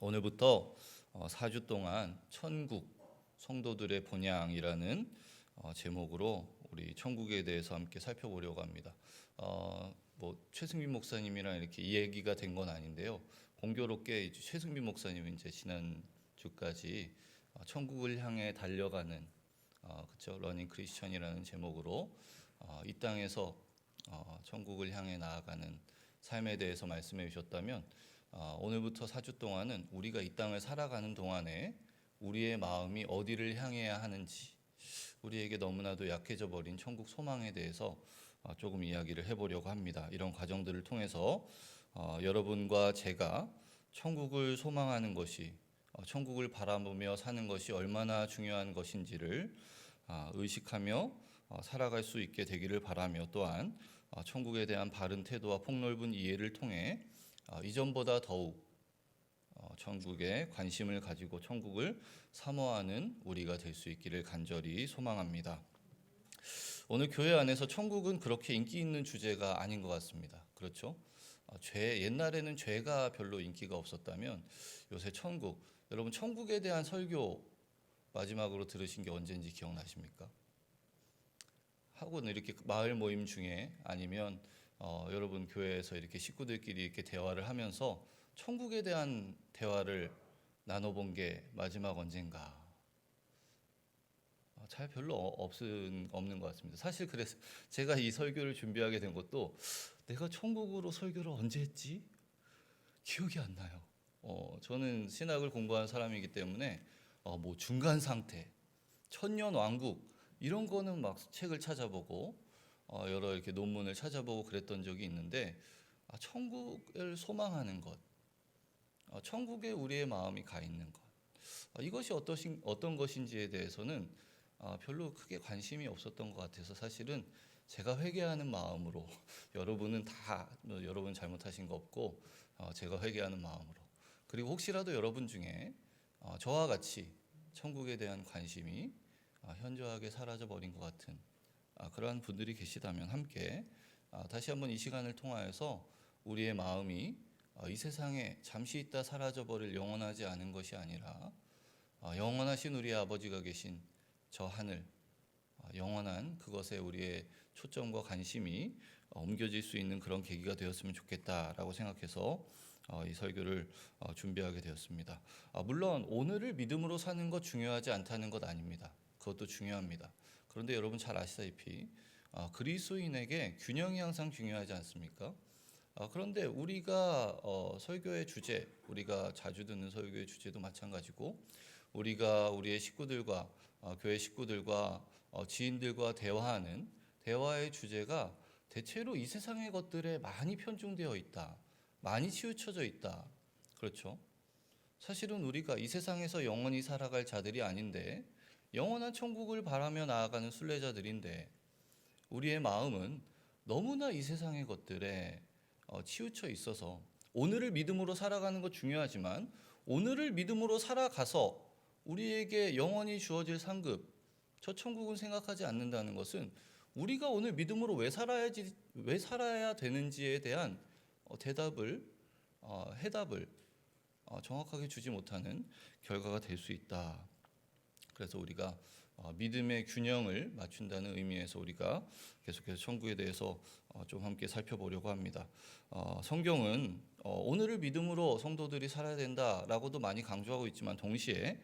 오늘부터 4주 동안 천국 성도들의 본향이라는 제목으로 우리 천국에 대해서 함께 살펴보려고 합니다. 최승민 목사님이랑 이렇게 이 얘기가 된 건 아닌데요. 공교롭게 최승민 목사님은 이제 지난 주까지 천국을 향해 달려가는 그렇죠, 러닝 크리스천이라는 제목으로 이 땅에서 천국을 향해 나아가는 삶에 대해서 말씀해 주셨다면, 오늘부터 4주 동안은 우리가 이 땅을 살아가는 동안에 우리의 마음이 어디를 향해야 하는지, 우리에게 너무나도 약해져 버린 천국 소망에 대해서 조금 이야기를 해보려고 합니다. 이런 과정들을 통해서 여러분과 제가 천국을 소망하는 것이, 천국을 바라보며 사는 것이 얼마나 중요한 것인지를 의식하며 살아갈 수 있게 되기를 바라며, 또한 천국에 대한 바른 태도와 폭넓은 이해를 통해 이전보다 더욱 천국에 관심을 가지고 천국을 사모하는 우리가 될 수 있기를 간절히 소망합니다. 오늘 교회 안에서 천국은 그렇게 인기 있는 주제가 아닌 것 같습니다. 그렇죠? 옛날에는 죄가 별로 인기가 없었다면 요새 천국, 여러분 천국에 대한 설교 마지막으로 들으신 게 언제인지 기억나십니까? 하고는 이렇게 마을 모임 중에, 아니면 여러분 교회에서 이렇게 식구들끼리 이렇게 대화를 하면서 천국에 대한 대화를 나눠본 게 마지막 언젠가? 잘 별로 없는 것 같습니다. 사실 그래서 제가 이 설교를 준비하게 된 것도, 내가 천국으로 설교를 언제 했지? 기억이 안 나요. 저는 신학을 공부한 사람이기 때문에 중간 상태, 천년 왕국 이런 거는 막 책을 찾아보고 여러 이렇게 논문을 찾아보고 그랬던 적이 있는데, 천국을 소망하는 것, 천국에 우리의 마음이 가 있는 것, 이것이 어떤 것인지에 대해서는 별로 크게 관심이 없었던 것 같아서, 사실은 제가 회개하는 마음으로 여러분은 여러분 잘못하신 거 없고 제가 회개하는 마음으로, 그리고 혹시라도 여러분 중에 저와 같이 천국에 대한 관심이 현저하게 사라져 버린 것 같은 그러한 분들이 계시다면, 함께 다시 한번 이 시간을 통하여서 우리의 마음이 이 세상에 잠시 있다 사라져 버릴 영원하지 않은 것이 아니라 영원하신 우리의 아버지가 계신 저 하늘, 영원한 그것에 우리의 초점과 관심이 옮겨질 수 있는 그런 계기가 되었으면 좋겠다라고 생각해서 이 설교를 준비하게 되었습니다. 물론 오늘을 믿음으로 사는 것 중요하지 않다는 것 아닙니다. 그것도 중요합니다. 그런데 여러분 잘 아시다시피 그리스도인에게 균형이 항상 중요하지 않습니까? 그런데 우리가 설교의 주제, 우리가 자주 듣는 설교의 주제도 마찬가지고, 우리가 우리의 식구들과 교회 식구들과 지인들과 대화하는 대화의 주제가 대체로 이 세상의 것들에 많이 편중되어 있다, 많이 치우쳐져 있다. 그렇죠? 사실은 우리가 이 세상에서 영원히 살아갈 자들이 아닌데, 영원한 천국을 바라며 나아가는 순례자들인데, 우리의 마음은 너무나 이 세상의 것들에 치우쳐 있어서, 오늘을 믿음으로 살아가는 것 중요하지만 오늘을 믿음으로 살아가서 우리에게 영원히 주어질 상급, 저 천국은 생각하지 않는다는 것은, 우리가 오늘 믿음으로 왜 살아야 되는지에 대한 해답을 정확하게 주지 못하는 결과가 될 수 있다. 그래서 우리가 믿음의 균형을 맞춘다는 의미에서 우리가 계속해서 천국에 대해서 좀 함께 살펴보려고 합니다. 성경은 오늘을 믿음으로 성도들이 살아야 된다라고도 많이 강조하고 있지만, 동시에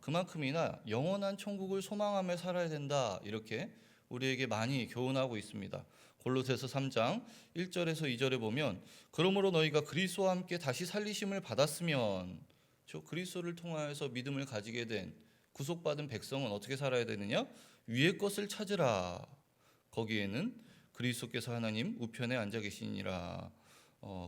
그만큼이나 영원한 천국을 소망하며 살아야 된다, 이렇게 우리에게 많이 교훈하고 있습니다. 골로새서 3장 1절에서 2절에 보면, 그러므로 너희가 그리스도와 함께 다시 살리심을 받았으면, 그리스도를 통하여서 믿음을 가지게 된 구속받은 백성은 어떻게 살아야 되느냐? 위의 것을 찾으라. 거기에는 그리스도께서 하나님 우편에 앉아 계시니라.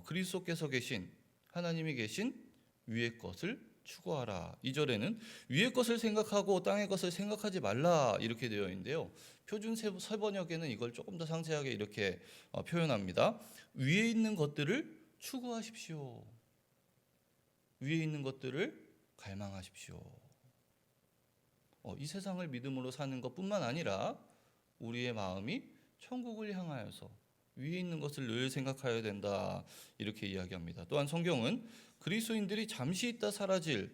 그리스도께서 계신, 하나님이 계신 위의 것을 추구하라. 2절에는 위의 것을 생각하고 땅의 것을 생각하지 말라, 이렇게 되어 있는데요. 표준 세번역에는 이걸 조금 더 상세하게 이렇게 표현합니다. 위에 있는 것들을 추구하십시오. 위에 있는 것들을 갈망하십시오. 이 세상을 믿음으로 사는 것뿐만 아니라 우리의 마음이 천국을 향하여서 위에 있는 것을 늘 생각해야 된다, 이렇게 이야기합니다. 또한 성경은 그리스도인들이 잠시 있다 사라질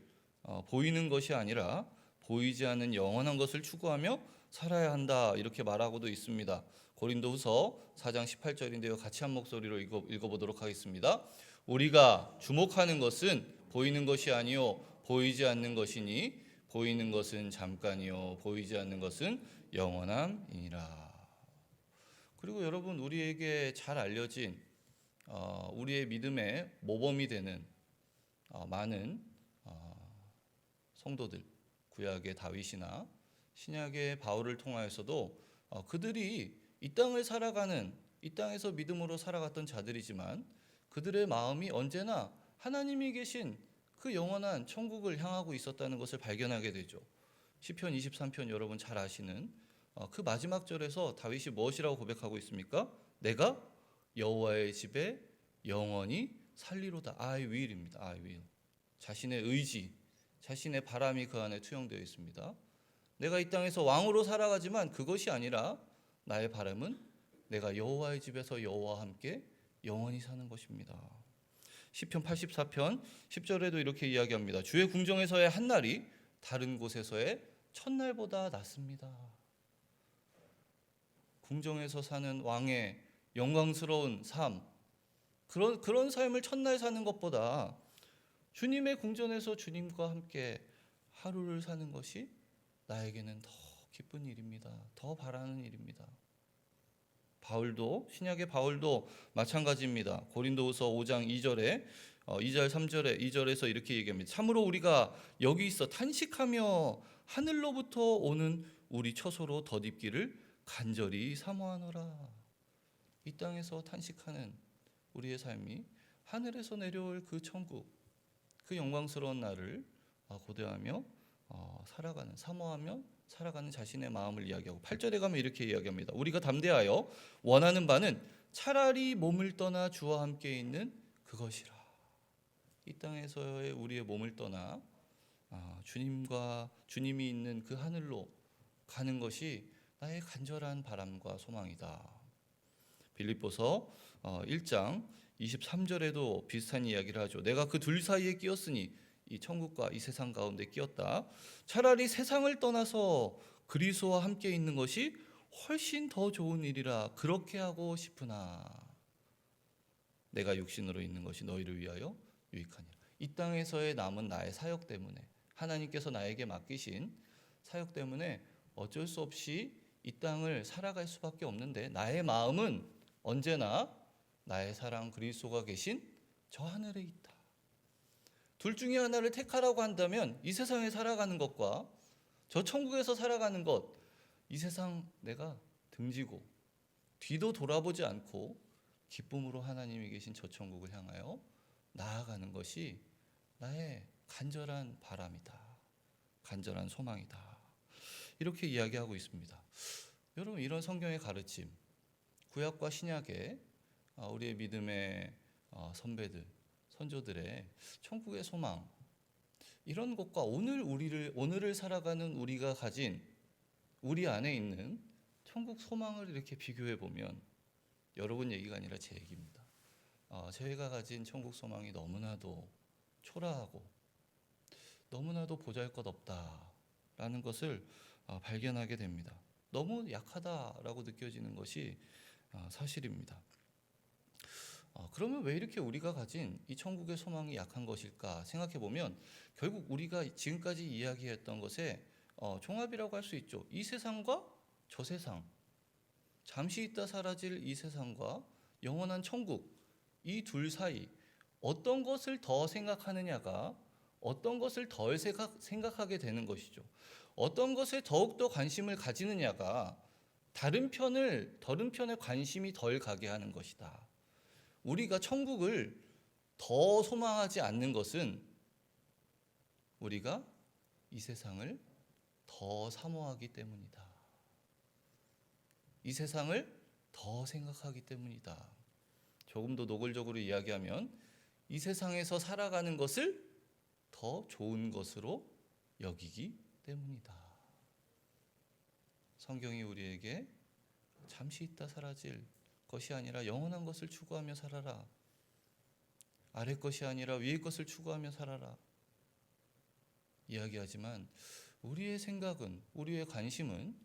보이는 것이 아니라 보이지 않는 영원한 것을 추구하며 살아야 한다, 이렇게 말하고도 있습니다. 고린도후서 4장 18절인데요. 같이 한 목소리로 읽어보도록 하겠습니다. 우리가 주목하는 것은 보이는 것이 아니요 보이지 않는 것이니 보이는 것은 잠깐이요 보이지 않는 것은 영원함이니라. 그리고 여러분, 우리에게 잘 알려진 우리의 믿음의 모범이 되는 많은 성도들, 구약의 다윗이나 신약의 바울을 통하여서도 그들이 이 땅을 살아가는, 이 땅에서 믿음으로 살아갔던 자들이지만 그들의 마음이 언제나 하나님이 계신 그 영원한 천국을 향하고 있었다는 것을 발견하게 되죠. 시편 23편 여러분 잘 아시는 그 마지막 절에서 다윗이 무엇이라고 고백하고 있습니까? 내가 여호와의 집에 영원히 살리로다. I will입니다. I will. 자신의 의지, 자신의 바람이 그 안에 투영되어 있습니다. 내가 이 땅에서 왕으로 살아가지만 그것이 아니라 나의 바람은 내가 여호와의 집에서 여호와와 함께 영원히 사는 것입니다. 시편 84편 10절에도 이렇게 이야기합니다. 주의 궁정에서의 한 날이 다른 곳에서의 첫날보다 낫습니다. 궁정에서 사는 왕의 영광스러운 삶, 그런 삶을 첫날 사는 것보다 주님의 궁전에서 주님과 함께 하루를 사는 것이 나에게는 더 기쁜 일입니다. 더 바라는 일입니다. 바울도, 신약의 바울도 마찬가지입니다. 고린도후서 5장 2절에 2절 3절에 2절에서 이렇게 얘기합니다. 참으로 우리가 여기 있어 탄식하며 하늘로부터 오는 우리 처소로 덧입기를 간절히 사모하노라. 이 땅에서 탄식하는 우리의 삶이 하늘에서 내려올 그 천국, 그 영광스러운 날을 고대하며 살아가는, 사모하며 살아가는 자신의 마음을 이야기하고 8절에 가면 이렇게 이야기합니다. 우리가 담대하여 원하는 바는 차라리 몸을 떠나 주와 함께 있는 그것이라. 이 땅에서의 우리의 몸을 떠나 주님이 있는 그 하늘로 가는 것이 나의 간절한 바람과 소망이다. 빌립보서 1장 23절에도 비슷한 이야기를 하죠. 내가 그 둘 사이에 끼었으니, 이 천국과 이 세상 가운데 끼었다. 차라리 세상을 떠나서 그리스도와 함께 있는 것이 훨씬 더 좋은 일이라 그렇게 하고 싶으나 내가 육신으로 있는 것이 너희를 위하여 유익하니라. 이 땅에서의 남은 나의 사역 때문에, 하나님께서 나에게 맡기신 사역 때문에 어쩔 수 없이 이 땅을 살아갈 수밖에 없는데 나의 마음은 언제나 나의 사랑 그리스도가 계신 저 하늘에 있다. 둘 중에 하나를 택하라고 한다면 이 세상에 살아가는 것과 저 천국에서 살아가는 것, 이 세상 내가 등지고 뒤도 돌아보지 않고 기쁨으로 하나님이 계신 저 천국을 향하여 나아가는 것이 나의 간절한 바람이다, 간절한 소망이다, 이렇게 이야기하고 있습니다. 여러분, 이런 성경의 가르침, 구약과 신약의 우리의 믿음의 선배들, 선조들의 천국의 소망, 이런 것과 오늘을 살아가는 우리가 가진 우리 안에 있는 천국 소망을 이렇게 비교해 보면, 여러분 얘기가 아니라 제 얘기입니다. 저희가 가진 천국 소망이 너무나도 초라하고 너무나도 보잘것없다라는 것을 발견하게 됩니다. 너무 약하다라고 느껴지는 것이 사실입니다. 그러면 왜 이렇게 우리가 가진 이 천국의 소망이 약한 것일까 생각해 보면, 결국 우리가 지금까지 이야기했던 것의 종합이라고 할 수 있죠. 이 세상과 저 세상, 잠시 있다 사라질 이 세상과 영원한 천국, 이 둘 사이 어떤 것을 더 생각하느냐가 어떤 것을 덜 생각하게 되는 것이죠. 어떤 것에 더욱더 관심을 가지느냐가 다른 편에 관심이 덜 가게 하는 것이다. 우리가 천국을 더 소망하지 않는 것은 우리가 이 세상을 더 사모하기 때문이다. 이 세상을 더 생각하기 때문이다. 조금 더 노골적으로 이야기하면 이 세상에서 살아가는 것을 더 좋은 것으로 여기기 때문이다. 성경이 우리에게 잠시 있다 사라질 것이 아니라 영원한 것을 추구하며 살아라, 아래 것이 아니라 위의 것을 추구하며 살아라 이야기하지만 우리의 생각은, 우리의 관심은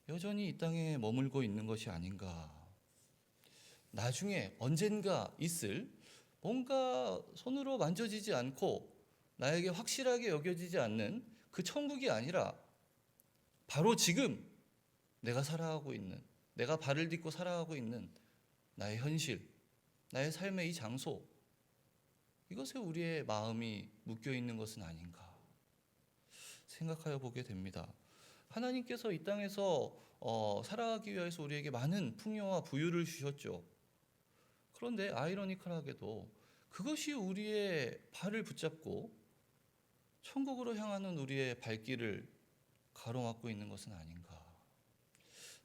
여전히 이 땅에 머물고 있는 것이 아닌가. 나중에 언젠가 있을 뭔가 손으로 만져지지 않고 나에게 확실하게 여겨지지 않는 그 천국이 아니라 바로 지금 내가 살아가고 있는, 내가 발을 딛고 살아가고 있는 나의 현실, 나의 삶의 이 장소, 이것에 우리의 마음이 묶여 있는 것은 아닌가 생각하여 보게 됩니다. 하나님께서 이 땅에서 살아가기 위해서 우리에게 많은 풍요와 부유를 주셨죠. 그런데 아이러니컬하게도 그것이 우리의 발을 붙잡고 천국으로 향하는 우리의 발길을 가로막고 있는 것은 아닌가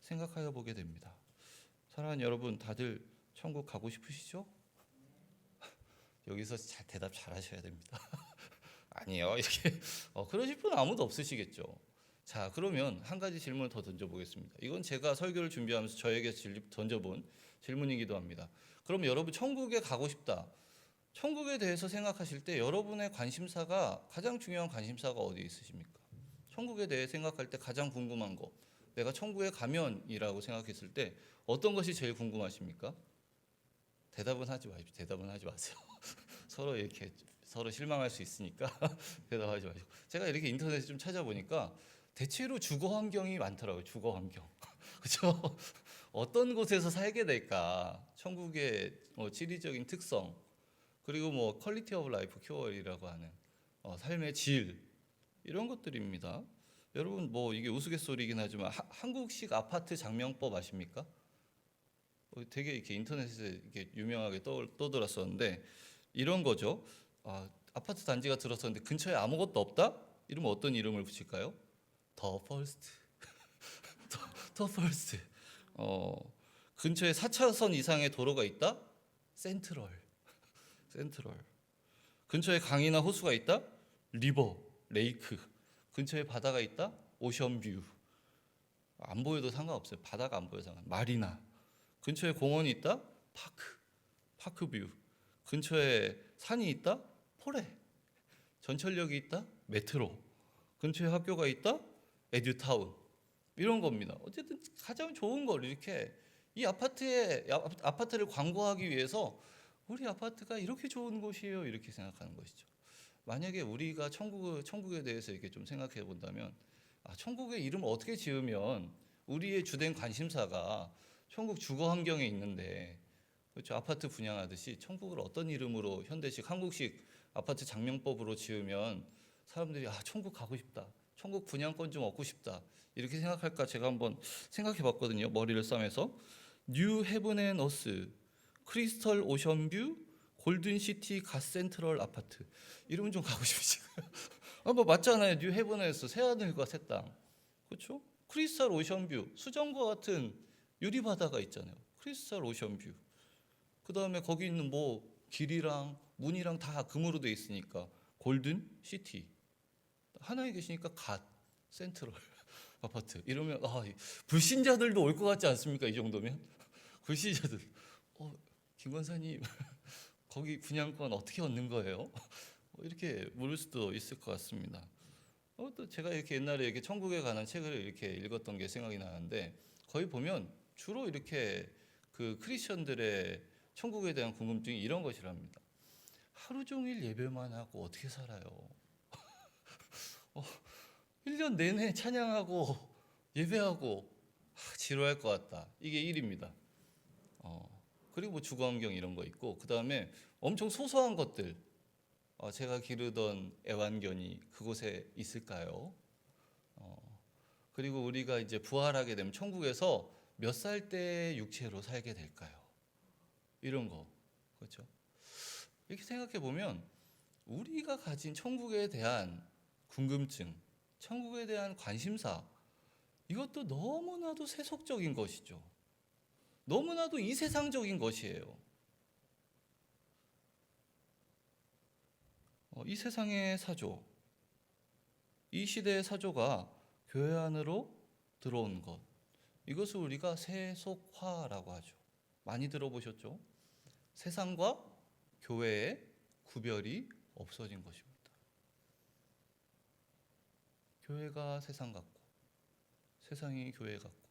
생각하여 보게 됩니다. 사랑하는 여러분, 다들 천국 가고 싶으시죠? 여기서 대답 잘 하셔야 됩니다. 아니요, 이렇게 그러실 분 아무도 없으시겠죠. 자, 그러면 한 가지 질문을 더 던져보겠습니다. 이건 제가 설교를 준비하면서 저에게 던져본 질문이기도 합니다. 그럼 여러분 천국에 가고 싶다. 천국에 대해서 생각하실 때 여러분의 관심사가, 가장 중요한 관심사가 어디에 있으십니까? 천국에 대해 생각할 때 가장 궁금한 거, 내가 천국에 가면이라고 생각했을 때 어떤 것이 제일 궁금하십니까? 대답은 하지 마십시오. 대답은 하지 마세요. 서로 실망할 수 있으니까 대답하지 마시고. 제가 이렇게 인터넷에 좀 찾아보니까 대체로 주거 환경이 많더라고요. 주거 환경. 그렇죠? 어떤 곳에서 살게 될까? 천국의 지리적인 특성, 그리고 퀄리티 오브 라이프 큐어이라고 하는 삶의 질, 이런 것들입니다. 여러분 이게 우스갯소리긴 하지만 한국식 아파트 장명법 아십니까? 되게 이렇게 인터넷에 이렇게 유명하게 떠돌았었는데 이런 거죠. 아파트 단지가 들어섰는데 근처에 아무것도 없다? 이러면 어떤 이름을 붙일까요? 더 퍼스트. 더 퍼스트. 근처에 4차선 이상의 도로가 있다? 센트럴. 근처에 강이나 호수가 있다? 리버, 레이크. 근처에 바다가 있다? 오션뷰. 안 보여도 상관없어요. 바다가 안 보여도 상관. 마리나. 근처에 공원이 있다? 파크뷰. 근처에 산이 있다? 포레. 전철역이 있다? 메트로. 근처에 학교가 있다? 에듀타운. 이런 겁니다. 어쨌든 가장 좋은 걸 이렇게 이 아파트를 광고하기 위해서 우리 아파트가 이렇게 좋은 곳이에요, 이렇게 생각하는 것이죠. 만약에 우리가 천국에 대해서 이렇게 좀 생각해 본다면, 천국의 이름을 어떻게 지으면 우리의 주된 관심사가 천국 주거 환경에 있는데, 그렇죠? 아파트 분양하듯이 천국을 어떤 이름으로 현대식 한국식 아파트 장명법으로 지으면 사람들이 천국 가고 싶다, 천국 분양권 좀 얻고 싶다, 이렇게 생각할까 제가 한번 생각해 봤거든요. 머리를 싸매서. 뉴 헤븐 앤 어스, 크리스털 오션뷰, 골든시티 갓센트럴 아파트. 이러면 좀 가고 싶으시고요. 맞잖아요. 뉴 헤븐 앤 어스, 새하늘과 새 땅. 그렇죠? 크리스털 오션뷰, 수정과 같은 유리바다가 있잖아요. 크리스털 오션뷰. 그 다음에 거기 있는 길이랑 문이랑 다 금으로 돼 있으니까 골든 시티. 하나에 계시니까 갓 센트럴 아파트. 이러면 불신자들도 올 것 같지 않습니까? 이 정도면 불신자들 김 권사님 거기 분양권 어떻게 얻는 거예요? 이렇게 물을 수도 있을 것 같습니다. 또 제가 이렇게 옛날에 이렇게 천국에 관한 책을 이렇게 읽었던 게 생각이 나는데, 거기 보면 주로 이렇게 그 크리스천들의 천국에 대한 궁금증이 이런 것이랍니다. 하루 종일 예배만 하고 어떻게 살아요? 1년 내내 찬양하고 예배하고 지루할 것 같다. 이게 1입니다. 그리고 주거 환경 이런 거 있고, 그 다음에 엄청 소소한 것들. 제가 기르던 애완견이 그곳에 있을까요? 그리고 우리가 이제 부활하게 되면 천국에서 몇 살 때 육체로 살게 될까요? 이런 거. 그렇죠? 이렇게 생각해 보면 우리가 가진 천국에 대한 궁금증, 천국에 대한 관심사, 이것도 너무나도 세속적인 것이죠. 너무나도 이 세상적인 것이에요. 이 세상의 사조, 이 시대의 사조가 교회 안으로 들어온 것, 이것을 우리가 세속화라고 하죠. 많이 들어보셨죠? 세상과 교회의 구별이 없어진 것입니다. 교회가 세상 같고 세상이 교회 같고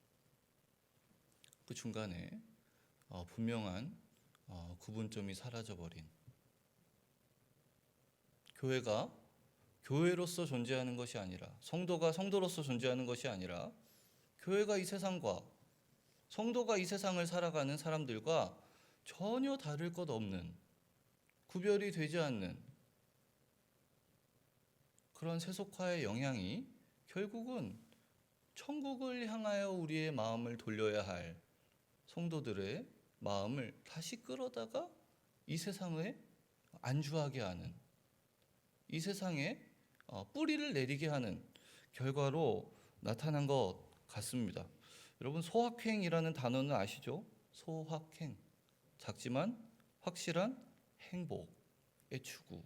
그 중간에 분명한 구분점이 사라져버린 교회가 교회로서 존재하는 것이 아니라 성도가 성도로서 존재하는 것이 아니라 교회가 이 세상과 성도가 이 세상을 살아가는 사람들과 전혀 다를 것 없는 구별이 되지 않는 그런 세속화의 영향이 결국은 천국을 향하여 우리의 마음을 돌려야 할 성도들의 마음을 다시 끌어다가 이 세상에 안주하게 하는, 이 세상에 뿌리를 내리게 하는 결과로 나타난 것 같습니다. 여러분, 소확행이라는 단어는 아시죠? 소확행, 작지만 확실한 행복의 추구.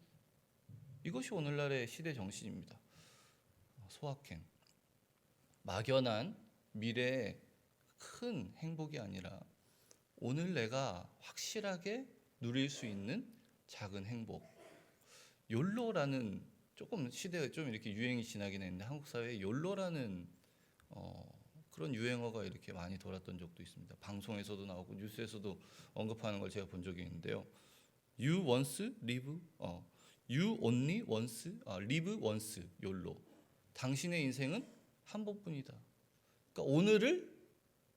이것이 오늘날의 시대 정신입니다. 소확행, 막연한 미래의 큰 행복이 아니라 오늘 내가 확실하게 누릴 수 있는 작은 행복. 욜로라는, 조금 시대가 좀 이렇게 유행이 지나긴 했는데 한국 사회에 욜로라는 그런 유행어가 이렇게 많이 돌았던 적도 있습니다. 방송에서도 나오고 뉴스에서도 언급하는 걸 제가 본 적이 있는데요. You once live, you only once, live once, 욜로. 당신의 인생은 한 번뿐이다. 그러니까 오늘을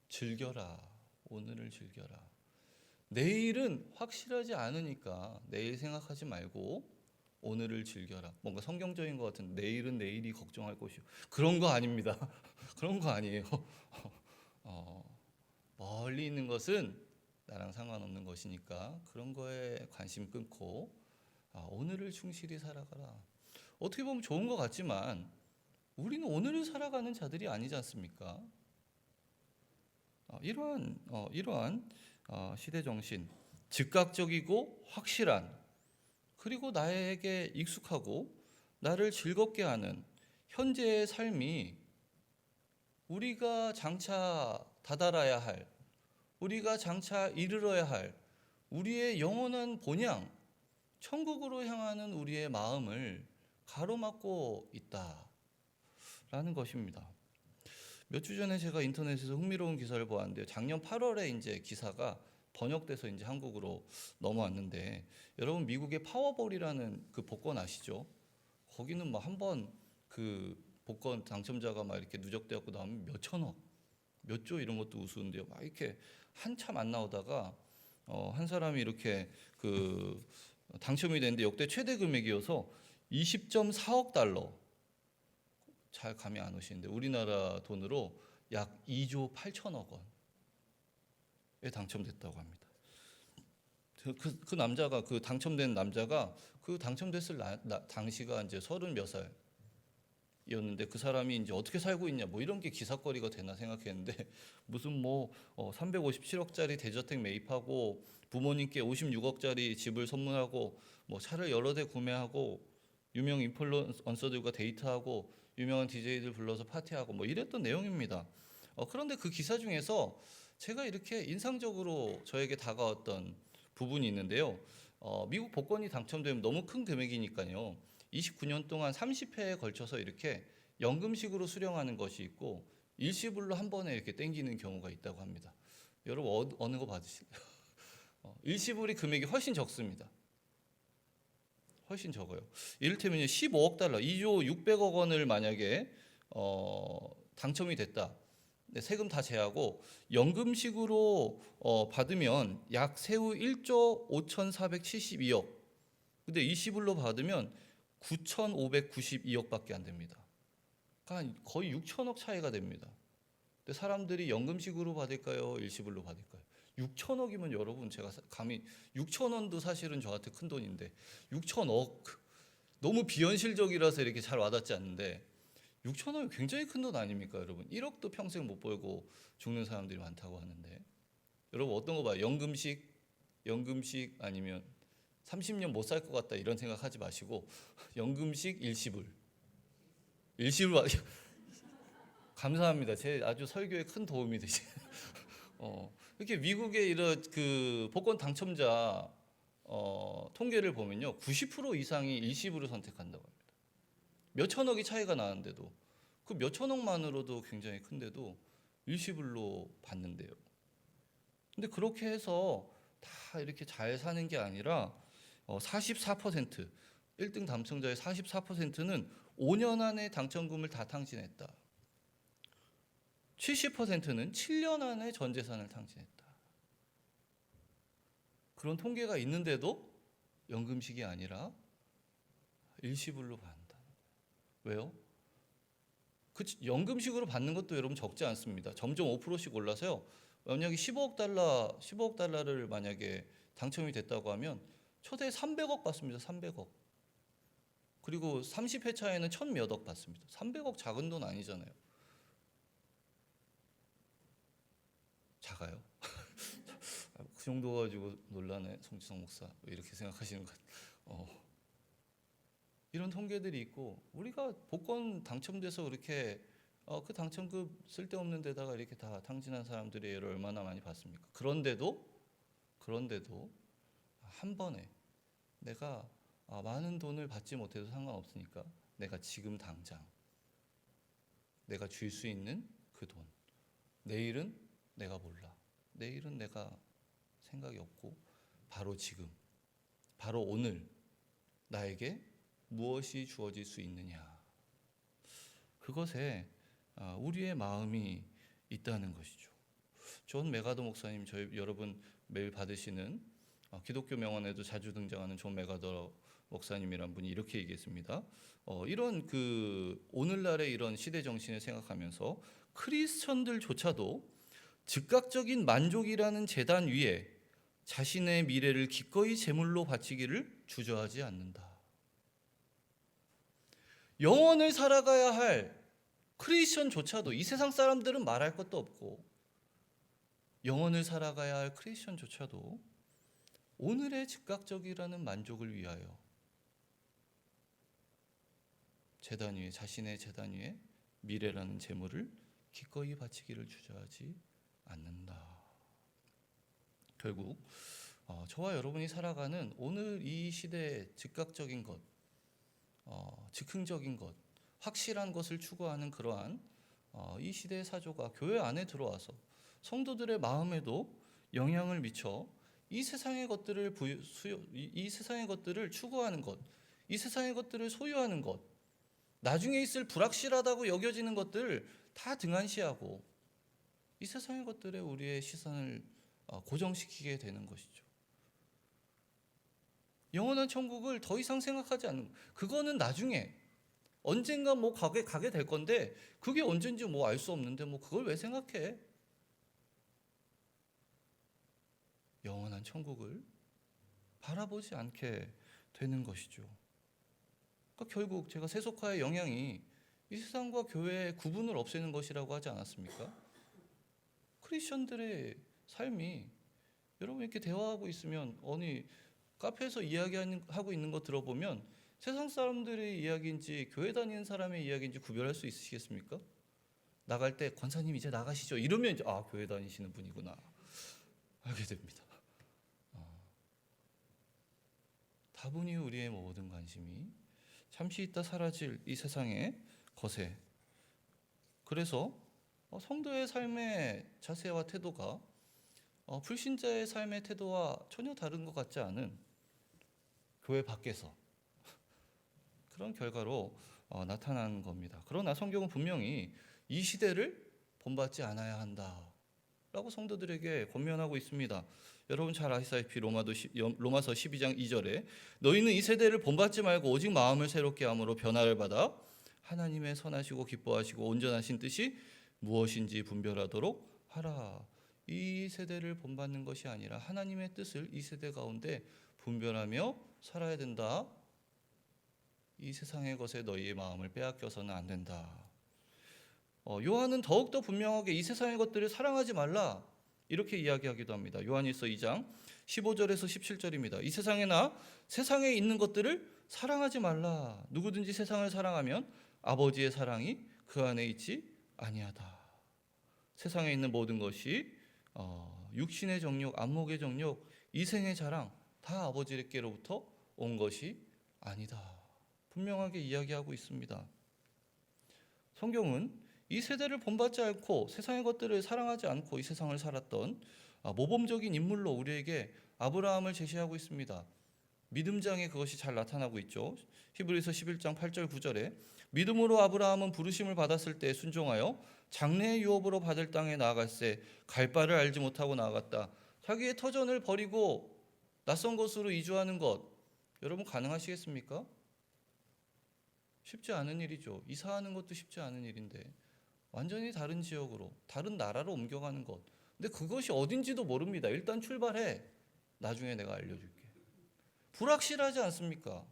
즐겨라. 오늘을 즐겨라. 내일은 확실하지 않으니까 내일 생각하지 말고 오늘을 즐겨라. 뭔가 성경적인 것 같은 내일은 내일이 걱정할 것이요. 그런 거 아닙니다. 그런 거 아니에요. 멀리 있는 것은 나랑 상관없는 것이니까 그런 거에 관심 끊고 오늘을 충실히 살아가라. 어떻게 보면 좋은 것 같지만 우리는 오늘을 살아가는 자들이 아니지 않습니까? 이러한 시대 정신, 즉각적이고 확실한, 그리고 나에게 익숙하고 나를 즐겁게 하는 현재의 삶이 우리가 장차 다다라야 할, 우리가 장차 이르러야 할 우리의 영원한 본향, 천국으로 향하는 우리의 마음을 가로막고 있다라는 것입니다. 몇 주 전에 제가 인터넷에서 흥미로운 기사를 보았는데요. 작년 8월에 이제 기사가 번역돼서 이제 한국으로 넘어왔는데, 여러분 미국의 파워볼이라는 그 복권 아시죠? 거기는 뭐 한 번 그 복권 당첨자가 막 이렇게 누적돼 갖고 나오면 몇 천억, 몇 조 이런 것도 우스운데요. 막 이렇게 한참 안 나오다가 한 사람이 이렇게 그 당첨이 됐는데 역대 최대 금액이어서 20.4억 달러. 잘 감이 안 오시는데 우리나라 돈으로 약 2조 8천억 원에 당첨됐다고 합니다. 그 남자가, 그 당첨된 남자가 그 당첨됐을 당시가 이제 30몇 살이었는데 그 사람이 이제 어떻게 살고 있냐 뭐 이런 게 기사거리가 되나 생각했는데 무슨 뭐 357억짜리 대저택 매입하고 부모님께 56억짜리 집을 선물하고 뭐 차를 여러 대 구매하고 유명 인플루언서들과 데이트하고 유명한 DJ들 불러서 파티하고 뭐 이랬던 내용입니다. 그런데 그 기사 중에서 제가 이렇게 인상적으로 저에게 다가왔던 부분이 있는데요. 미국 복권이 당첨되면 너무 큰 금액이니까요. 29년 동안 30회에 걸쳐서 이렇게 연금식으로 수령하는 것이 있고 일시불로 한 번에 이렇게 땡기는 경우가 있다고 합니다. 여러분 어느 거 받으실래요? 일시불이 금액이 훨씬 적습니다. 훨씬 적어요. 이를테면 15억 달러, 2조 600억 원을 만약에 당첨이 됐다. 세금 다 제하고 연금식으로 받으면 약 세후 1조 5,472억. 근데 일시불로 받으면 9,592억밖에 안 됩니다. 그러니까 거의 6천억 차이가 됩니다. 근데 사람들이 연금식으로 받을까요? 일시불로 받을까요? 6천억이면 여러분, 제가 감히 6천원도 사실은 저한테 큰 돈인데 6천억 너무 비현실적이라서 이렇게 잘 와닿지 않는데 6천억이 굉장히 큰 돈 아닙니까 여러분? 1억도 평생 못 벌고 죽는 사람들이 많다고 하는데, 여러분 어떤 거 봐요? 연금식 아니면 30년 못 살 것 같다 이런 생각하지 마시고 연금식 일시불 감사합니다. 제 아주 설교에 큰 도움이 되시. 이렇게 미국의 이런 그 복권 당첨자 통계를 보면요, 90% 이상이 일시불을 선택한다고 합니다. 몇 천억이 차이가 나는데도, 그 몇 천억만으로도 굉장히 큰데도 일시불로 받는데요. 근데 그렇게 해서 다 이렇게 잘 사는 게 아니라 44%, 1등 당첨자의 44%는 5년 안에 당첨금을 다 탕진했다. 70%는 7년 안에 전 재산을 탕진했다. 그런 통계가 있는데도 연금식이 아니라 일시불로 받는다. 왜요? 그 연금식으로 받는 것도 여러분 적지 않습니다. 점점 5%씩 올라서요. 만약에 15억 달러를 만약에 당첨이 됐다고 하면 최대 300억 받습니다. 300억. 그리고 30회 차에는 1000몇억 받습니다. 300억 작은 돈 아니잖아요. 작아요? 그 정도 가지고 놀라네, 송지성 목사. 왜 이렇게 생각하시는 것 같아요. 이런 통계들이 있고, 우리가 복권 당첨돼서 그렇게 그 당첨금 쓸데없는 데다가 이렇게 다 탕진한 사람들의 예를 얼마나 많이 봤습니까? 그런데도 한 번에 내가 많은 돈을 받지 못해도 상관없으니까 내가 지금 당장 내가 줄 수 있는 그 돈, 내일은 내가 몰라, 내일은 내가 생각이 없고, 바로 지금, 바로 오늘 나에게 무엇이 주어질 수 있느냐, 그것에 우리의 마음이 있다는 것이죠. 존 메가더 목사님, 여러분 매일 받으시는 기독교 명언에도 자주 등장하는 존 메가더 목사님이란 분이 이렇게 얘기했습니다. 이런 오늘날의 이런 시대 정신을 생각하면서 크리스천들조차도 즉각적인 만족이라는 제단 위에 자신의 미래를 기꺼이 제물로 바치기를 주저하지 않는다. 영원을 살아가야 할 크리스천조차도, 이 세상 사람들은 말할 것도 없고, 영원을 살아가야 할 크리스천조차도 오늘의 즉각적이라는 만족을 위하여 제단 위에, 자신의 제단 위에 미래라는 제물을 기꺼이 바치기를 주저하지 않는다. 결국 저와 여러분이 살아가는 오늘 이 시대의 즉각적인 것, 즉흥적인 것, 확실한 것을 추구하는 그러한 이 시대의 사조가 교회 안에 들어와서 성도들의 마음에도 영향을 미쳐 이 세상의 것들을 이 세상의 것들을 추구하는 것, 이 세상의 것들을 소유하는 것, 나중에 있을 불확실하다고 여겨지는 것들을 다 등한시하고 이 세상의 것들에 우리의 시선을 고정시키게 되는 것이죠. 영원한 천국을 더 이상 생각하지 않는, 그거는 나중에 언젠가 가게 될 건데, 그게 언젠지 알 수 없는데 그걸 왜 생각해? 영원한 천국을 바라보지 않게 되는 것이죠. 그러니까 결국 제가 세속화의 영향이 이 세상과 교회의 구분을 없애는 것이라고 하지 않았습니까? 크리스천들의 삶이, 여러분 이렇게 대화하고 있으면 어느 카페에서 이야기하고 있는 거 들어보면 세상 사람들의 이야기인지 교회 다니는 사람의 이야기인지 구별할 수 있으시겠습니까? 나갈 때 권사님 이제 나가시죠, 이러면 이제 교회 다니시는 분이구나 알게 됩니다. 다분히 우리의 모든 관심이 잠시 있다 사라질 이 세상의 것에, 그래서 성도의 삶의 자세와 태도가 불신자의 삶의 태도와 전혀 다른 것 같지 않은 교회 밖에서 그런 결과로 나타나는 겁니다. 그러나 성경은 분명히 이 시대를 본받지 않아야 한다라고 성도들에게 권면하고 있습니다. 여러분 잘 아시다시피 로마서 12장 2절에 너희는 이 세대를 본받지 말고 오직 마음을 새롭게 함으로 변화를 받아 하나님의 선하시고 기뻐하시고 온전하신 뜻이 무엇인지 분별하도록 하라. 이 세대를 본받는 것이 아니라 하나님의 뜻을 이 세대 가운데 분별하며 살아야 된다. 이 세상의 것에 너희의 마음을 빼앗겨서는 안 된다. 요한은 더욱더 분명하게 이 세상의 것들을 사랑하지 말라 이렇게 이야기하기도 합니다. 요한일서 2장 15절에서 17절입니다. 이 세상에나 세상에 있는 것들을 사랑하지 말라. 누구든지 세상을 사랑하면 아버지의 사랑이 그 안에 있지 아니하다. 세상에 있는 모든 것이 육신의 정욕, 안목의 정욕, 이생의 자랑, 다 아버지께로부터 온 것이 아니다. 분명하게 이야기하고 있습니다. 성경은 이 세대를 본받지 않고 세상의 것들을 사랑하지 않고 이 세상을 살았던 모범적인 인물로 우리에게 아브라함을 제시하고 있습니다. 믿음장에 그것이 잘 나타나고 있죠. 히브리서 11장 8절 9절에 믿음으로 아브라함은 부르심을 받았을 때 순종하여 장래의 유업으로 받을 땅에 나아갈새 갈 바를 알지 못하고 나아갔다. 자기의 터전을 버리고 낯선 곳으로 이주하는 것, 여러분 가능하시겠습니까? 쉽지 않은 일이죠. 이사하는 것도 쉽지 않은 일인데 완전히 다른 지역으로, 다른 나라로 옮겨가는 것. 근데 그것이 어딘지도 모릅니다. 일단 출발해. 나중에 내가 알려줄게. 불확실하지 않습니까?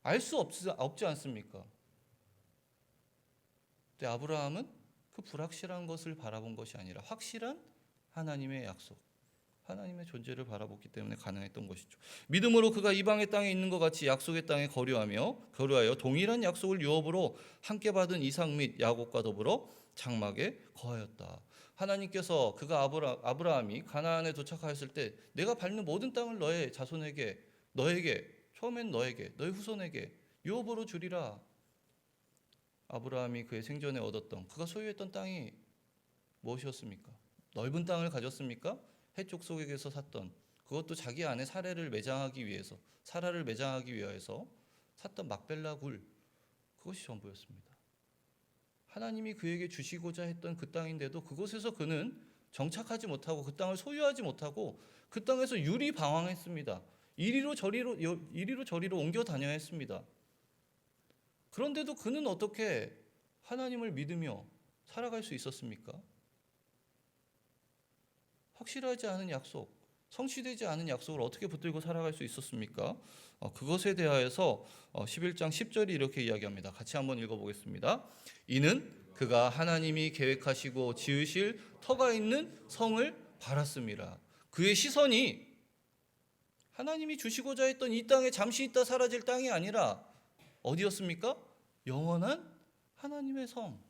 알 수 없지 않습니까? 근데 아브라함은 그 불확실한 것을 바라본 것이 아니라 확실한 하나님의 약속, 하나님의 존재를 바라봤기 때문에 가능했던 것이죠. 믿음으로 그가 이방의 땅에 있는 것 같이 약속의 땅에 거류하여 동일한 약속을 유업으로 함께 받은 이삭 및 야곱과 더불어 장막에 거하였다. 하나님께서 그가 아브라함이 가나안에 도착하였을 때 내가 밟는 모든 땅을 너의 자손에게, 처음엔 너에게, 너의 후손에게 유업으로 주리라. 아브라함이 그의 생전에 얻었던, 그가 소유했던 땅이 무엇이었습니까? 넓은 땅을 가졌습니까? 해쪽 속에서 샀던, 그것도 자기 안에 사라를 매장하기 위해서 샀던 막벨라 굴, 그것이 전부였습니다. 하나님이 그에게 주시고자 했던 그 땅인데도 그곳에서 그는 정착하지 못하고 그 땅을 소유하지 못하고 그 땅에서 유리방황했습니다. 이리로 저리로 옮겨 다녀야 했습니다. 그런데도 그는 어떻게 하나님을 믿으며 살아갈 수 있었습니까? 확실하지 않은 약속, 성취되지 않은 약속을 어떻게 붙들고 살아갈 수 있었습니까? 그것에 대하여서 11장 10절이 이렇게 이야기합니다. 같이 한번 읽어보겠습니다. 이는 그가 하나님이 계획하시고 지으실 터가 있는 성을 바랐습니다. 그의 시선이 하나님이 주시고자 했던 이 땅에 잠시 있다 사라질 땅이 아니라 어디였습니까? 영원한 하나님의 성,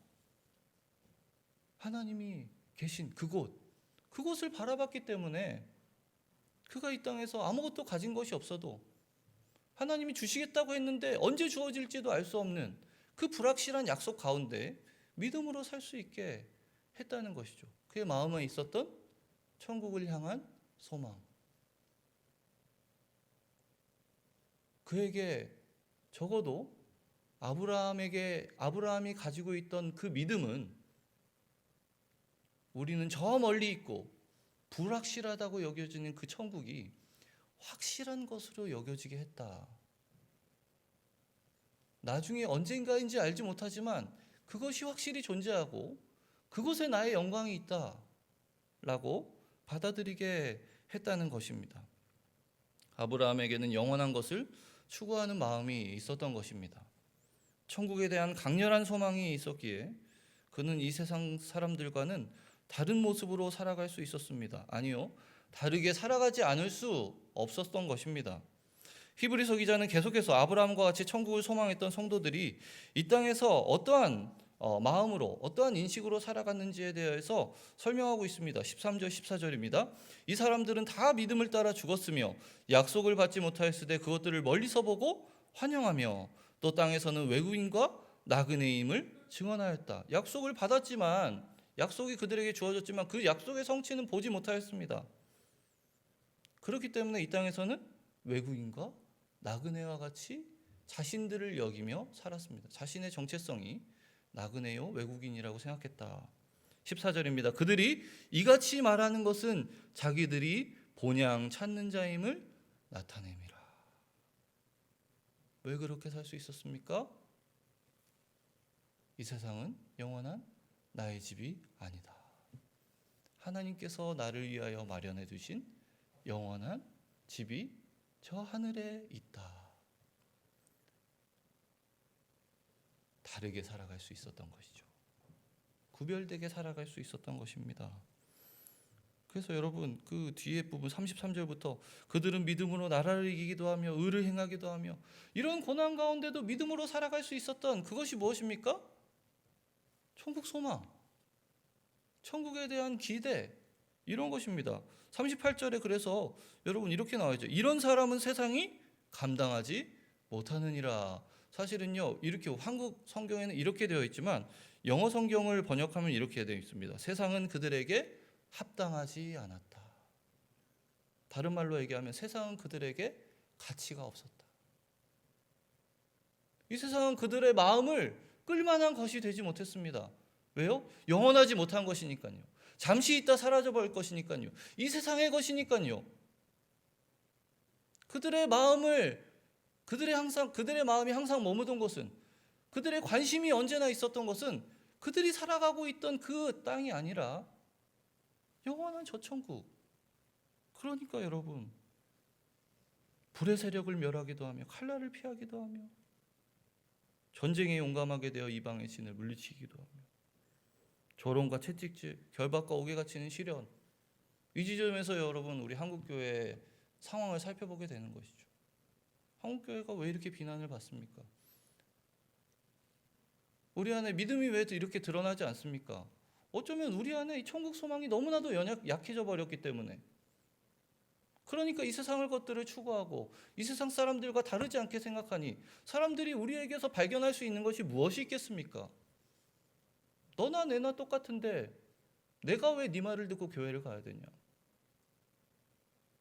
하나님이 계신 그곳을 바라봤기 때문에 그가 이 땅에서 아무것도 가진 것이 없어도 하나님이 주시겠다고 했는데 언제 주어질지도 알 수 없는 그 불확실한 약속 가운데 믿음으로 살 수 있게 했다는 것이죠. 그의 마음에 있었던 천국을 향한 소망. 그에게 적어도 아브라함이 가지고 있던 그 믿음은 우리는 저 멀리 있고 불확실하다고 여겨지는 그 천국이 확실한 것으로 여겨지게 했다. 나중에 언젠가인지 알지 못하지만 그것이 확실히 존재하고 그곳에 나의 영광이 있다라고 받아들이게 했다는 것입니다. 아브라함에게는 영원한 것을 추구하는 마음이 있었던 것입니다. 천국에 대한 강렬한 소망이 있었기에 그는 이 세상 사람들과는 다른 모습으로 살아갈 수 있었습니다. 아니요, 다르게 살아가지 않을 수 없었던 것입니다. 히브리서 기자는 계속해서 아브라함과 같이 천국을 소망했던 성도들이 이 땅에서 어떠한 마음으로, 어떠한 인식으로 살아갔는지에 대해서 설명하고 있습니다. 13절 14절입니다. 이 사람들은 다 믿음을 따라 죽었으며 약속을 받지 못하였으되 그것들을 멀리서 보고 환영하며 또 땅에서는 외국인과 나그네임을 증언하였다. 약속을 받았지만, 약속이 그들에게 주어졌지만 그 약속의 성취는 보지 못하였습니다. 그렇기 때문에 이 땅에서는 외국인과 나그네와 같이 자신들을 여기며 살았습니다. 자신의 정체성이 나그네요, 외국인이라고 생각했다. 14절입니다. 그들이 이같이 말하는 것은 자기들이 본향 찾는 자임을 나타냅니다. 왜 그렇게 살 수 있었습니까? 이 세상은 영원한 나의 집이 아니다. 하나님께서 나를 위하여 마련해 두신 영원한 집이 저 하늘에 있다. 다르게 살아갈 수 있었던 것이죠. 구별되게 살아갈 수 있었던 것입니다. 그래서 여러분, 그 뒤에 부분 33절부터 그들은 믿음으로 나라를 이기기도 하며 의를 행하기도 하며, 이런 고난 가운데도 믿음으로 살아갈 수 있었던 그것이 무엇입니까? 천국 소망, 천국에 대한 기대, 이런 것입니다. 38절에 그래서 여러분 이렇게 나와있죠. 이런 사람은 세상이 감당하지 못하느니라. 사실은요, 이렇게 한국 성경에는 이렇게 되어 있지만 영어 성경을 번역하면 이렇게 되어 있습니다. 세상은 그들에게 합당하지 않았다. 다른 말로 얘기하면 세상은 그들에게 가치가 없었다. 이 세상은 그들의 마음을 끌만한 것이 되지 못했습니다. 왜요? 영원하지 못한 것이니까요. 잠시 있다 사라져버릴 것이니까요. 이 세상의 것이니까요. 그들의 마음이 항상 머무던 것은, 그들의 관심이 언제나 있었던 것은 그들이 살아가고 있던 그 땅이 아니라 영원한 저 천국. 그러니까 여러분, 불의 세력을 멸하기도 하며 칼날을 피하기도 하며 전쟁에 용감하게 되어 이방의 신을 물리치기도 하며 조롱과 채찍질, 결박과 옥에 갇히는 시련. 이 지점에서 여러분, 우리 한국교회의 상황을 살펴보게 되는 것이죠. 한국교회가 왜 이렇게 비난을 받습니까? 우리 안에 믿음이 왜 이렇게 드러나지 않습니까? 어쩌면 우리 안에 이 천국 소망이 너무나도 약해져 버렸기 때문에. 그러니까 이 세상의 것들을 추구하고 이 세상 사람들과 다르지 않게 생각하니 사람들이 우리에게서 발견할 수 있는 것이 무엇이 있겠습니까? 너나 내나 똑같은데 내가 왜 네 말을 듣고 교회를 가야 되냐?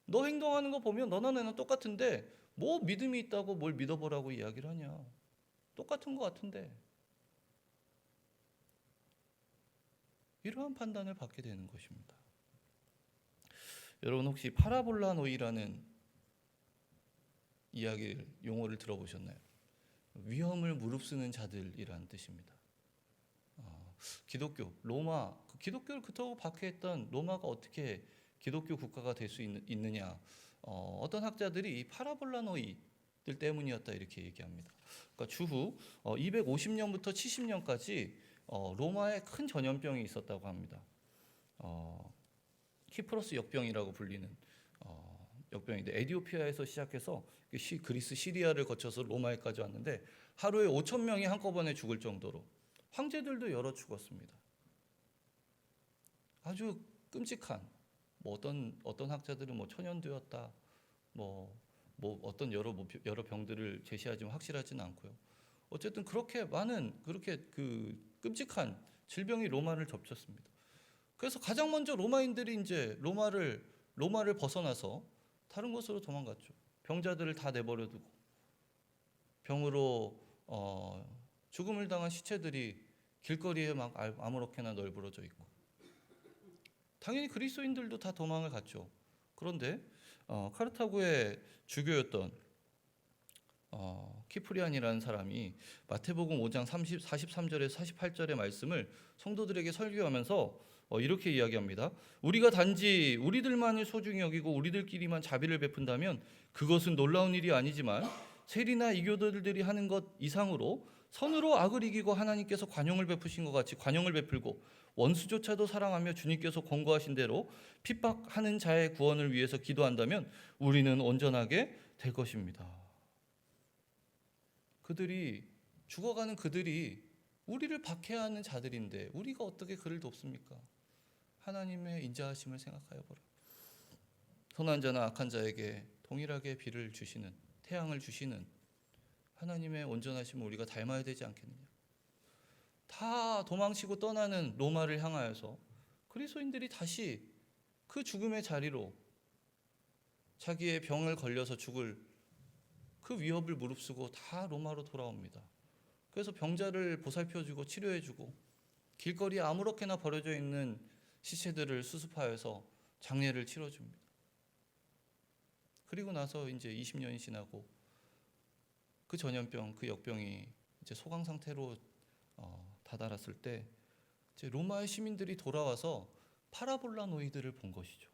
너 행동하는 거 보면 너나 내나 똑같은데 뭐 믿음이 있다고 뭘 믿어보라고 이야기를 하냐? 똑같은 것 같은데. 이러한 판단을 받게 되는 것입니다. 여러분 혹시 파라볼라노이라는 용어를 들어보셨나요? 위험을 무릅쓰는 자들이라는 뜻입니다. 기독교를 그토록 박해했던 로마가 어떻게 기독교 국가가 될 수 있느냐? 어떤 학자들이 이 파라볼라노이들 때문이었다 이렇게 얘기합니다. 그러니까 추후 250년부터 70년까지 로마에 큰 전염병이 있었다고 합니다. 키프로스 역병이라고 불리는 역병인데 에디오피아에서 시작해서 그리스 시리아를 거쳐서 로마에까지 왔는데 하루에 5천 명이 한꺼번에 죽을 정도로 황제들도 여러 죽었습니다. 아주 끔찍한 어떤 학자들은 천연두였다 어떤 여러 병들을 제시하지만 확실하지는 않고요. 어쨌든 그렇게 그 끔찍한 질병이 로마를 덮쳤습니다. 그래서 가장 먼저 로마인들이 이제 로마를 벗어나서 다른 곳으로 도망갔죠. 병자들을 다 내버려 두고 병으로 죽음을 당한 시체들이 길거리에 막 아무렇게나 널브러져 있고 당연히 그리스도인들도 다 도망을 갔죠. 그런데 카르타고의 주교였던 키프리안이라는 사람이 마태복음 5장 43절에서 48절의 말씀을 성도들에게 설교하면서 이렇게 이야기합니다. 우리가 단지 우리들만을 소중히 여기고 우리들끼리만 자비를 베푼다면 그것은 놀라운 일이 아니지만 세리나 이교도들이 하는 것 이상으로 선으로 악을 이기고 하나님께서 관용을 베푸신 것 같이 관용을 베풀고 원수조차도 사랑하며 주님께서 권고하신 대로 핍박하는 자의 구원을 위해서 기도한다면 우리는 온전하게 될 것입니다. 죽어가는 그들이 우리를 박해하는 자들인데 우리가 어떻게 그를 돕습니까? 하나님의 인자하심을 생각하여 보라. 선한 자나 악한 자에게 동일하게 비를 주시는, 태양을 주시는 하나님의 온전하심을 우리가 닮아야 되지 않겠느냐. 다 도망치고 떠나는 로마를 향하여서 그리스도인들이 다시 그 죽음의 자리로 자기의 병을 걸려서 죽을 그 위협을 무릅쓰고 다 로마로 돌아옵니다. 그래서 병자를 보살펴주고 치료해주고 길거리에 아무렇게나 버려져 있는 시체들을 수습하여서 장례를 치러줍니다. 그리고 나서 이제 20년이 지나고 그 전염병, 그 역병이 이제 소강 상태로 다다랐을 때 이제 로마의 시민들이 돌아와서 파라볼라노이들을 본 것이죠.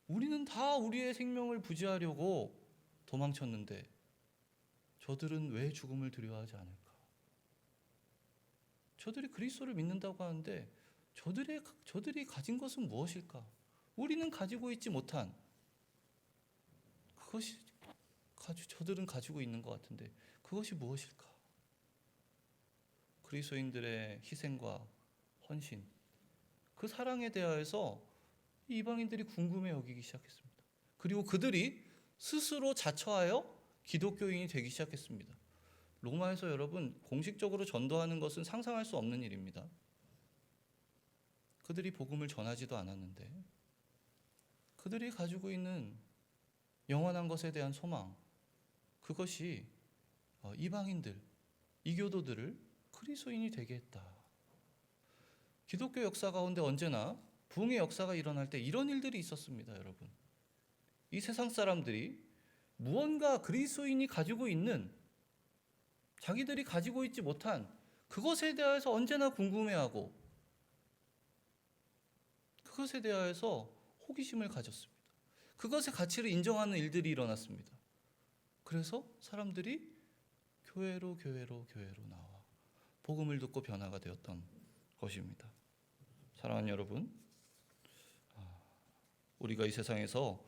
우리는 다 우리의 생명을 부지하려고 도망쳤는데 저들은 왜 죽음을 두려워하지 않을까? 저들이 그리스도를 믿는다고 하는데 저들이 가진 것은 무엇일까? 우리는 가지고 있지 못한 그것이 저들은 가지고 있는 것 같은데 그것이 무엇일까? 그리스도인들의 희생과 헌신, 그 사랑에 대하여서 이방인들이 궁금해 여기기 시작했습니다. 그리고 그들이 스스로 자처하여 기독교인이 되기 시작했습니다. 로마에서 여러분 공식적으로 전도하는 것은 상상할 수 없는 일입니다. 그들이 복음을 전하지도 않았는데 그들이 가지고 있는 영원한 것에 대한 소망, 그것이 이방인들, 이교도들을 그리스도인이 되게 했다. 기독교 역사 가운데 언제나 부흥의 역사가 일어날 때 이런 일들이 있었습니다, 여러분. 이 세상 사람들이 무언가 그리스도인이 가지고 있는, 자기들이 가지고 있지 못한 그것에 대해서 언제나 궁금해하고 그것에 대해서 호기심을 가졌습니다. 그것의 가치를 인정하는 일들이 일어났습니다. 그래서 사람들이 교회로 나와 복음을 듣고 변화가 되었던 것입니다. 사랑하는 여러분, 우리가 이 세상에서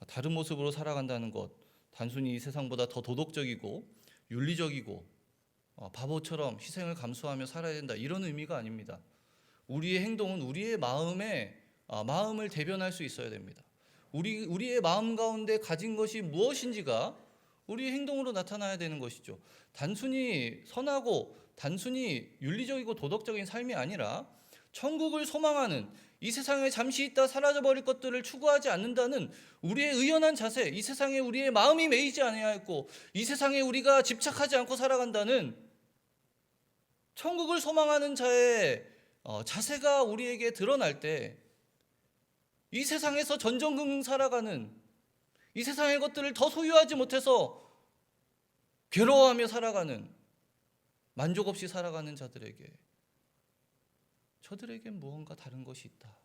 다른 모습으로 살아간다는 것, 단순히 이 세상보다 더 도덕적이고 윤리적이고 바보처럼 희생을 감수하며 살아야 된다, 이런 의미가 아닙니다. 우리의 행동은 우리의 마음을 대변할 수 있어야 됩니다. 우리의 마음 가운데 가진 것이 무엇인지가 우리의 행동으로 나타나야 되는 것이죠. 단순히 선하고 단순히 윤리적이고 도덕적인 삶이 아니라 천국을 소망하는, 이 세상에 잠시 있다 사라져버릴 것들을 추구하지 않는다는 우리의 의연한 자세, 이 세상에 우리의 마음이 매이지 아니하였고 이 세상에 우리가 집착하지 않고 살아간다는 천국을 소망하는 자의 자세가 우리에게 드러날 때 이 세상에서 전전긍긍 살아가는, 이 세상의 것들을 더 소유하지 못해서 괴로워하며 살아가는, 만족 없이 살아가는 자들에게 저들에겐 무언가 다른 것이 있다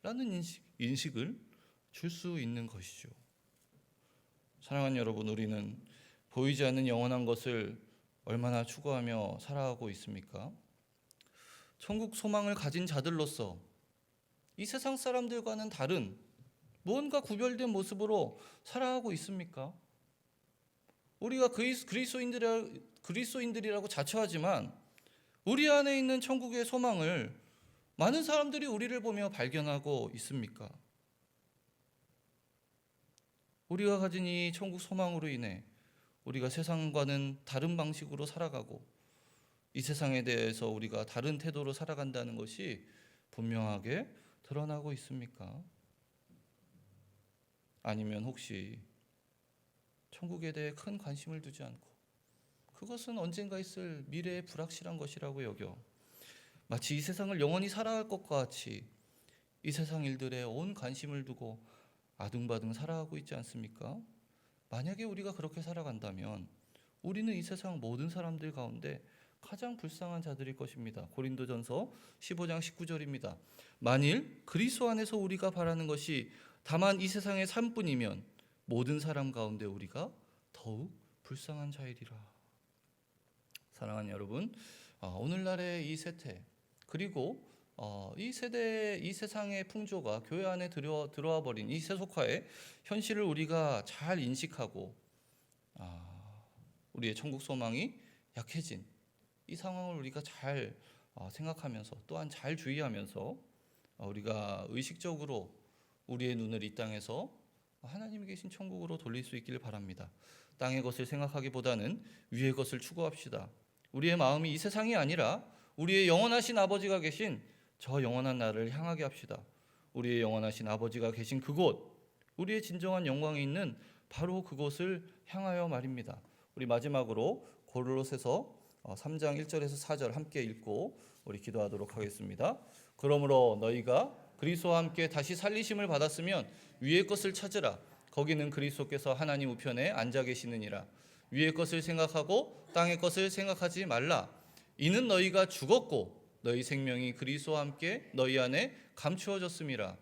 라는 인식을 줄 수 있는 것이죠. 사랑하는 여러분, 우리는 보이지 않는 영원한 것을 얼마나 추구하며 살아가고 있습니까? 천국 소망을 가진 자들로서 이 세상 사람들과는 다른 무언가 구별된 모습으로 살아가고 있습니까? 우리가 그리스도인들이라고 자처하지만 우리 안에 있는 천국의 소망을 많은 사람들이 우리를 보며 발견하고 있습니까? 우리가 가진 이 천국 소망으로 인해 우리가 세상과는 다른 방식으로 살아가고 이 세상에 대해서 우리가 다른 태도로 살아간다는 것이 분명하게 드러나고 있습니까? 아니면 혹시 천국에 대해 큰 관심을 두지 않고 그것은 언젠가 있을 미래의 불확실한 것이라고 여겨 마치 이 세상을 영원히 살아갈 것과 같이 이 세상 일들에 온 관심을 두고 아둥바둥 살아가고 있지 않습니까? 만약에 우리가 그렇게 살아간다면 우리는 이 세상 모든 사람들 가운데 가장 불쌍한 자들일 것입니다. 고린도전서 15장 19절입니다. 만일 그리스도 안에서 우리가 바라는 것이 다만 이 세상의 삶뿐이면 모든 사람 가운데 우리가 더욱 불쌍한 자이리라. 사랑하는 여러분, 오늘날의 이 세태, 그리고 이 세상의 풍조가 교회 안에 들어와 버린 이 세속화의 현실을 우리가 잘 인식하고 우리의 천국 소망이 약해진 이 상황을 우리가 잘 생각하면서 또한 잘 주의하면서 우리가 의식적으로 우리의 눈을 이 땅에서 하나님이 계신 천국으로 돌릴 수 있기를 바랍니다. 땅의 것을 생각하기보다는 위의 것을 추구합시다. 우리의 마음이 이 세상이 아니라 우리의 영원하신 아버지가 계신 저 영원한 나라를 향하게 합시다. 우리의 영원하신 아버지가 계신 그곳, 우리의 진정한 영광이 있는 바로 그곳을 향하여 말입니다. 우리 마지막으로 고린도서서 3장 1절에서 4절 함께 읽고 우리 기도하도록 하겠습니다. 그러므로 너희가 그리스도와 함께 다시 살리심을 받았으면 위의 것을 찾으라. 거기는 그리스도께서 하나님 우편에 앉아 계시느니라. 위의 것을 생각하고 땅의 것을 생각하지 말라. 이는 너희가 죽었고 너희 생명이 그리스도와 함께 너희 안에 감추어졌음이라.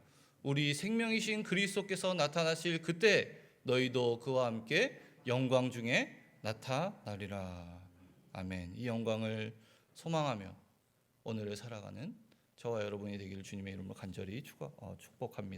우리 생명이신 그리스도께서 나타나실 그때 너희도 그와 함께 영광 중에 나타나리라. 아멘. 이 영광을 소망하며 오늘을 살아가는 저와 여러분이 되기를 주님의 이름으로 간절히 축복합니다.